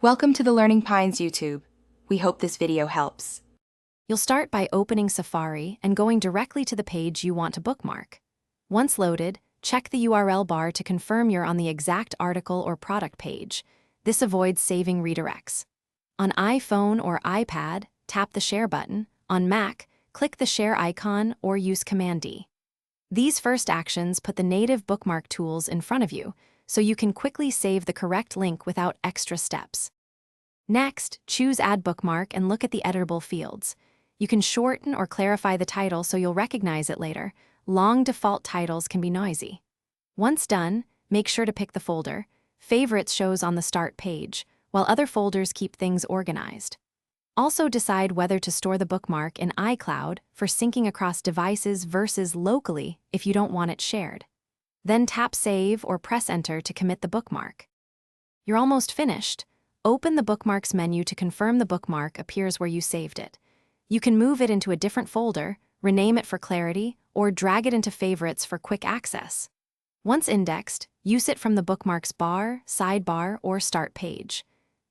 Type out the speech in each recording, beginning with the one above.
Welcome to the Learning Pines YouTube. We hope this video helps. You'll start by opening Safari and going directly to the page you want to bookmark. Once loaded, check the URL bar to confirm you're on the exact article or product page. This avoids saving redirects. On iPhone or iPad, tap the Share button. On Mac, click the Share icon or use Command D. These first actions put the native bookmark tools in front of you, so you can quickly save the correct link without extra steps. Next, choose Add Bookmark and look at the editable fields. You can shorten or clarify the title so you'll recognize it later. Long default titles can be noisy. Once done, make sure to pick the folder. Favorites shows on the Start page, while other folders keep things organized. Also decide whether to store the bookmark in iCloud for syncing across devices versus locally if you don't want it shared. Then tap Save or press Enter to commit the bookmark. You're almost finished. Open the Bookmarks menu to confirm the bookmark appears where you saved it. You can move it into a different folder, rename it for clarity, or drag it into Favorites for quick access. Once indexed, use it from the Bookmarks bar, sidebar, or Start page.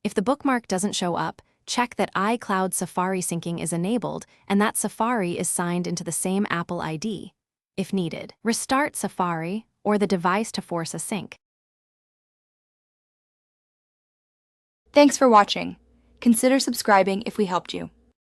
If the bookmark doesn't show up, check that iCloud Safari syncing is enabled and that Safari is signed into the same Apple ID. If needed, restart Safari or the device to force a sync. Thanks for watching. Consider subscribing if we helped you.